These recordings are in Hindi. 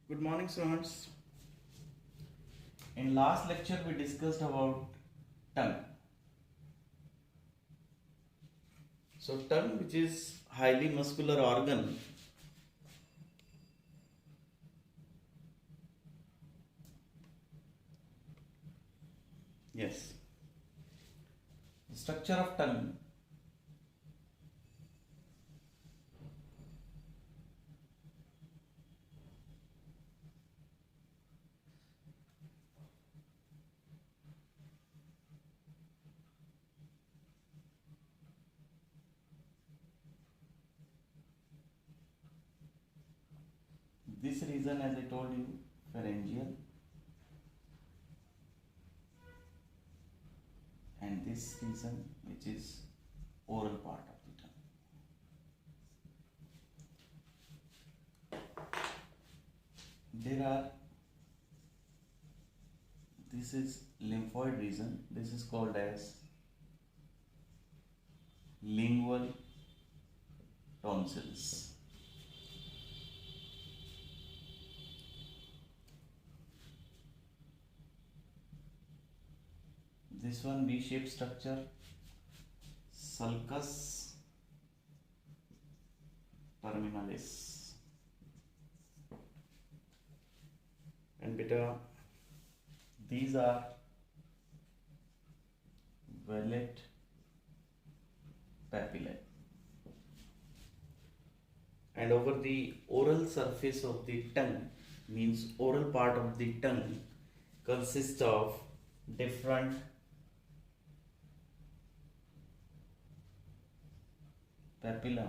Good morning, students. In last lecture, we discussed about tongue. So, tongue, which is highly muscular organ, yes, the structure of tongue. This region, as I told you, pharyngeal, and this region, which is oral part of the tongue. There are, this is lymphoid region. This is called as lingual tonsils. This one V-shaped structure, sulcus terminalis. And beta, these are vellet papillae. And over the oral surface of the tongue, means oral part of the tongue, consists of different papilla.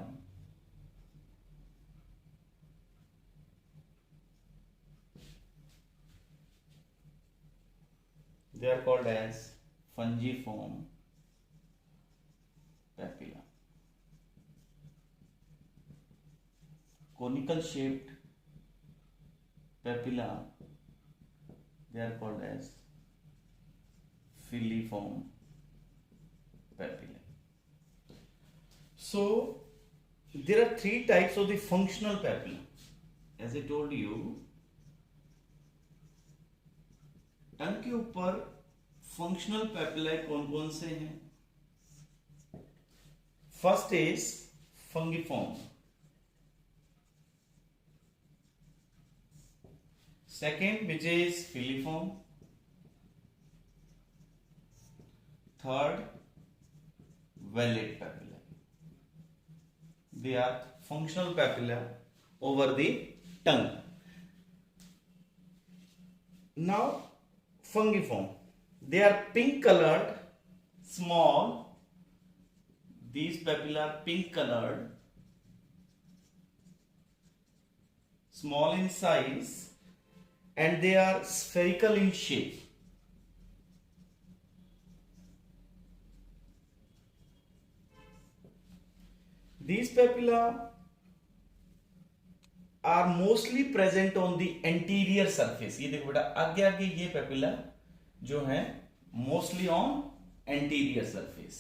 They are called as fungiform papilla. Conical shaped papilla, they are called as filiform papilla. So there are three types of the functional papilla. As I told you, टंग के ऊपर फंक्शनल पैपिलाe कौन कौन से हैं? First is fungiform, second which is filiform, third vallate papilla. They are functional papilla over the tongue. Now, fungiform. They are pink colored, small. These papilla are pink colored, small in size, and they are spherical in shape. These papilla are mostly present on the anterior surface. ये देखो बेटा, आगे आगे ये पेपिला जो है mostly on anterior surface.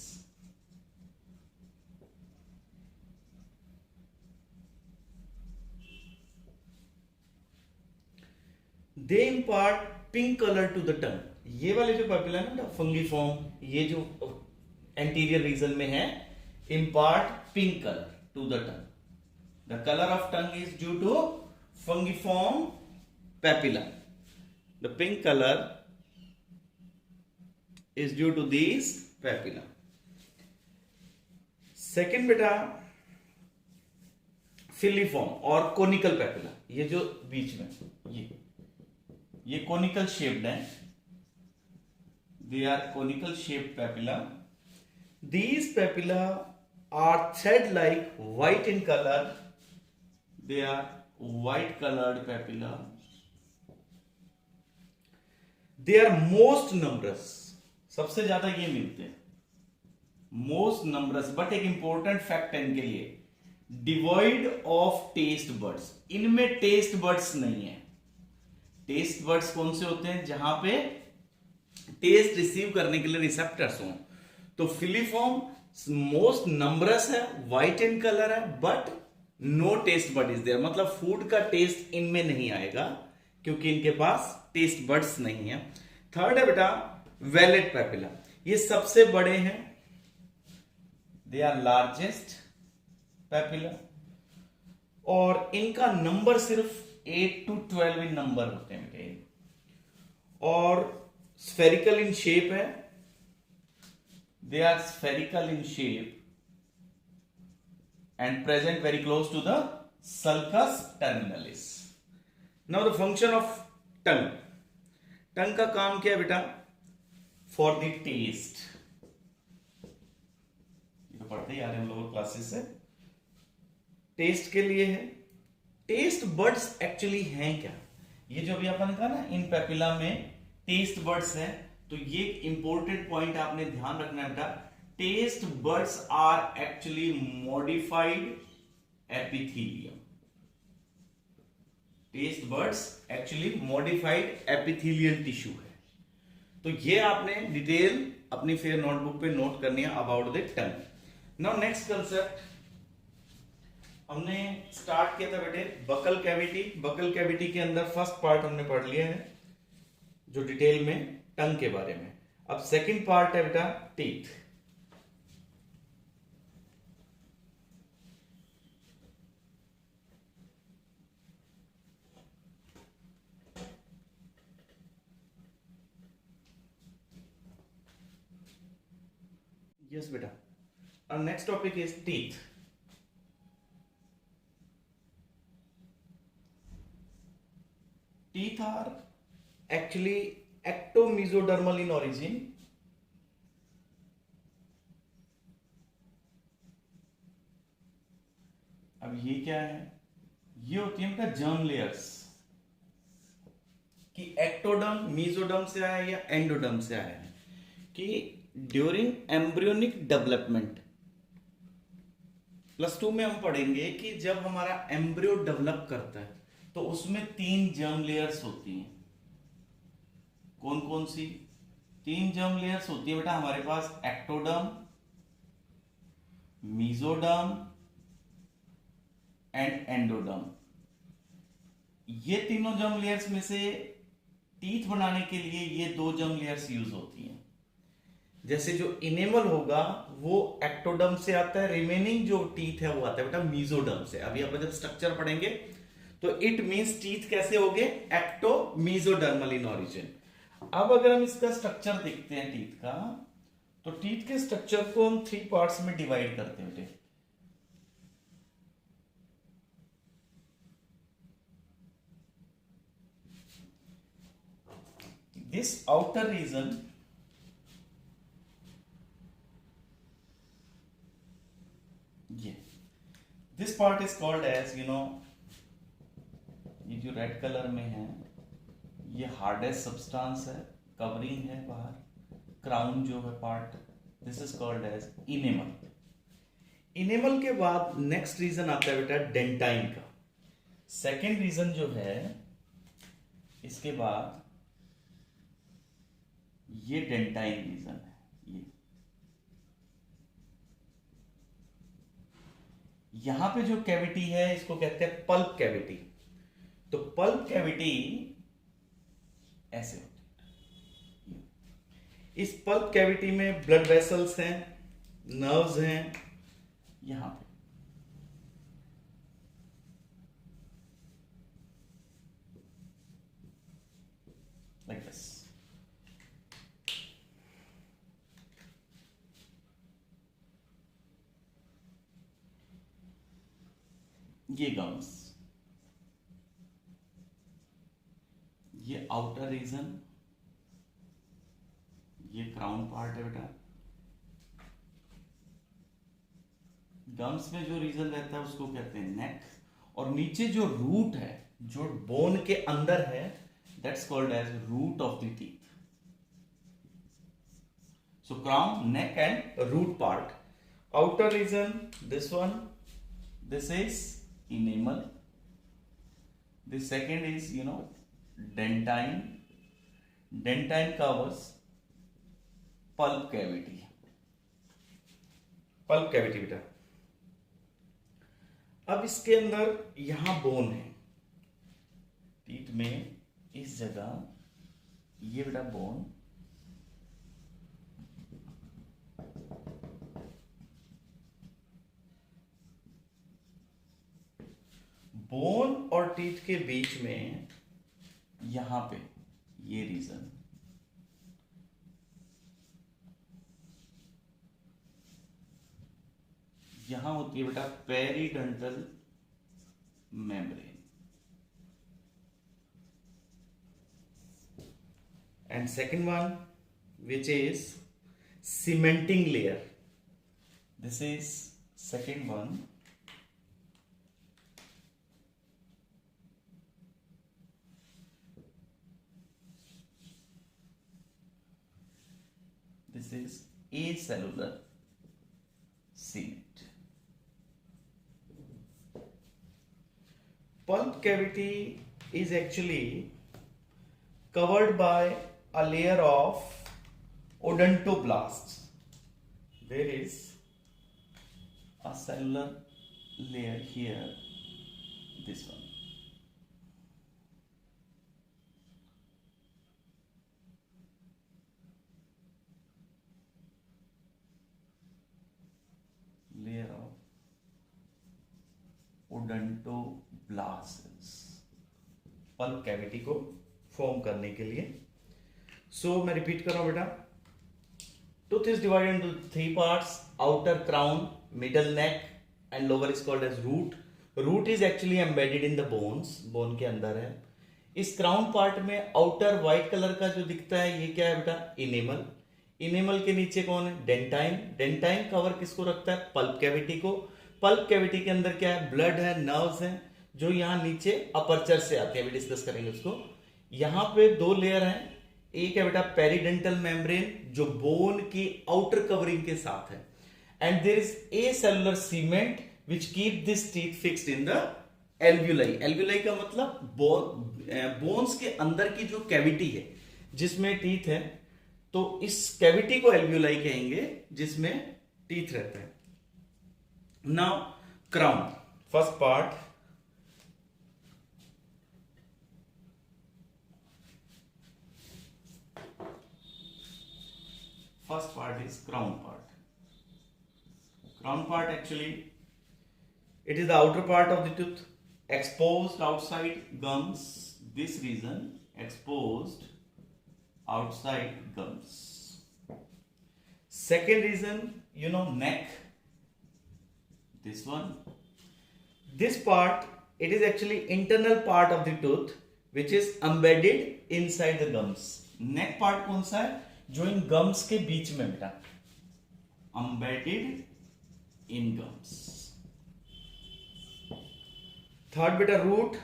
They impart pink color to the tongue. ये वाले जो पेपिला है ना फंगिफॉर्म, ये जो anterior region में है, impart pink color to the tongue. The color of tongue is due to fungiform papilla. The pink color is due to these papilla. Second बेटा filiform और conical papilla. ये जो बीच में ये conical shaped है. They are conical shaped papilla. These papilla are thread like, white in color. They are white colored papilla. They are most numerous. सबसे ज्यादा ये मिलते हैं, most numerous. बट एक इंपॉर्टेंट फैक्ट है इनके लिए, डिवॉइड ऑफ टेस्ट बर्ड्स. इनमें टेस्ट बर्ड्स नहीं है. टेस्ट बर्ड्स कौन से होते हैं? जहां पे टेस्ट रिसीव करने के लिए रिसेप्टर्स हों. तो फिलिफॉर्म मोस्ट नंबरस है, व्हाइट इन कलर है, but no taste bud is there. मतलब फूड का टेस्ट इनमें नहीं आएगा. क्योंकि इनके पास टेस्ट बड्स नहीं है। थर्ड है बेटा वैलेट पेपिला, ये सबसे बड़े हैं, दे आर लार्जेस्ट पेपिला, और इनका नंबर सिर्फ 8 to 12 इन नंबर होते हैं बेटे, और स्फेरिकल इन शेप है, they are spherical in shape and present very close to the sulcus terminalis. Now the function of tongue. Tongue का काम क्या है बेटा? For the taste. ये तो पढ़ते ही आ रहे हैं हम लोग क्लासेस से। टेस्ट के लिए है। टेस्ट बर्ड्स एक्चुअली हैं क्या? ये जो अभी अपन कहा ना इन पेपिला में टेस्ट बर्ड्स हैं, तो ये इंपॉर्टेंट पॉइंट आपने ध्यान रखना है बेटा। Taste buds are actually modified epithelium. Taste buds actually modified epithelial tissue है। तो ये आपने डिटेल अपनी फेयर नोटबुक पे नोट करनी है about the tongue. Now next concept हमने स्टार्ट किया था बेटे बकल कैविटी। बकल कैविटी के अंदर फर्स्ट पार्ट हमने पढ़ लिया है जो डिटेल में टंग के बारे में। अब सेकंड पार्ट है बेटा teeth. Yes, beta. Our next topic is teeth. Teeth are actually ectomesodermal in origin. अब ये क्या है? ये होती है बेटा जर्म लेयर्स, कि एक्टोडर्म मीजोडर्म से आया या एंडोडर्म से आया है, कि ड्यूरिंग एम्ब्रियोनिक डेवलपमेंट। +2 में हम पढ़ेंगे कि जब हमारा एम्ब्रियो डेवलप करता है तो उसमें 3 जर्म लेयर्स होती हैं। कौन कौन सी 3 जर्म लेयर्स होती है बेटा हमारे पास? Ectoderm, mesoderm and endoderm. ये तीनों जर्म लेयर्स में से टीथ बनाने के लिए ये 2 जर्म लेयर्स यूज होती हैं। जैसे जो इनेमल होगा वो एक्टोडर्म से आता है, रिमेनिंग जो टीथ है वो आता है बेटा मीजोडर्म से। अभी आप जब स्ट्रक्चर पढ़ेंगे तो इट मींस टीथ कैसे होंगे? Ectomesodermal in origin. अब अगर हम इसका स्ट्रक्चर देखते हैं टीथ का, तो टीथ के स्ट्रक्चर को हम 3 पार्ट्स में डिवाइड करते हैं बेटे। This outer region this part is called as ये जो रेड कलर में है ये हार्डेस्ट सब्सटेंस है, कवरिंग है बाहर, क्राउन जो है part, this is called as enamel. Enamel के बाद नेक्स्ट रीजन आता है बेटा डेंटाइन का। सेकेंड रीजन जो है इसके बाद ये डेंटाइन रीजन है। ये यहां पे जो कैविटी है इसको कहते हैं पल्प कैविटी। तो पल्प कैविटी ऐसे होती है। इस पल्प कैविटी में ब्लड वेसल्स हैं, नर्व्स हैं यहां पे। Like this. ये गम्स, ये आउटर रीजन, ये क्राउन पार्ट है बेटा। गम्स में जो रीजन रहता है उसको कहते हैं नेक, और नीचे जो रूट है जो बोन के अंदर है that's called as root of the teeth. So crown, neck and root part. Outer region this one, this is enamel. The second is dentine. Dentine covers pulp cavity. Pulp cavity बेटा। अब इसके अंदर यहां बोन है, टीथ में इस जगह ये बेटा बोन, बोन और टीथ के बीच में यहां पे ये रीजन, यहां होती है बेटा पेरिडंटल membrane, and second one which is cementing layer. This is second one. This is acellular cement. Pulp cavity is actually covered by a layer of odontoblasts. There is a cellular layer here, this one. Layer of odontoblasts pulp cavity को फॉर्म करने के लिए. सो मैं रिपीट कर रहा हूं बेटा. Tooth is divided into three parts: outer crown, middle neck, and lower is called as root. Root is actually embedded in the bones. Bone के अंदर है. इस क्राउन पार्ट में आउटर व्हाइट कलर का जो दिखता है ये क्या है बेटा? इनेमल. इनेमल के नीचे कौन है? डेंटाइन. डेंटाइन कवर किसको रखता है? पल्प कैविटी को. पल्प कैविटी के अंदर क्या है? ब्लड है, नर्व्स है, जो यहां नीचे अपर्चर से आते हैं. अभी डिस्कस करेंगे उसको. यहां पे दो लेयर हैं. एक है बेटा पेरिडेंटल मेम्ब्रेन जो बोन की आउटर कवरिंग के साथ है, and there is a cellular cement which keep this teeth fixed in the alveoli. Alveoli का मतलब बोन्स के अंदर की जो कैविटी है जिसमें टीथ है, तो इस कैविटी को एल्व्यूलाई कहेंगे जिसमें टीथ रहते हैं. Now crown, first part. First part is crown part. Crown part actually, it is the outer part of the tooth, exposed outside gums. This region exposed outside gums. Second reason, neck. This one. This part, it is actually internal part of the tooth which is embedded inside the gums. Neck part कौन सा है? जो इन गम्स के बीच में बेटा, embedded in gums. थर्ड बेटा root,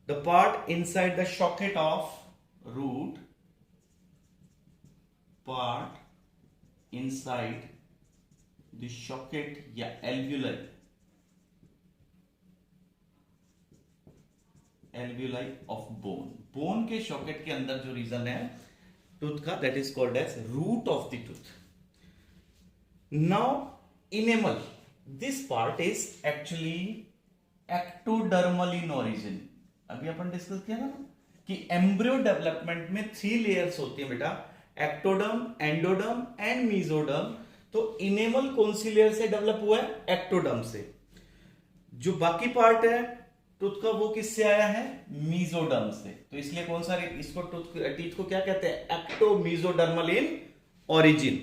the part inside the socket of root, part inside the socket या alveoli of bone. बोन के सॉकेट के अंदर जो रीजन है टूथ का, that is called as root of the tooth. Now enamel, this part is actually ectodermal in origin. अभी अपन डिस्कस किया ना कि एम्ब्रियो डेवलपमेंट में 3 लेयर्स होती है बेटा, एक्टोडर्म, एंडोडर्म एंड मीजोडर्म. तो इनेमल कौन सी लेयर से डेवलप हुआ है? एक्टोडर्म से. जो बाकी पार्ट है टूथ का वो किससे आया है? मीजोडर्म से. तो इसलिए कौन सा इसको टीथ को क्या कहते हैं? एक्टोमीजोडर्मल इन ओरिजिन.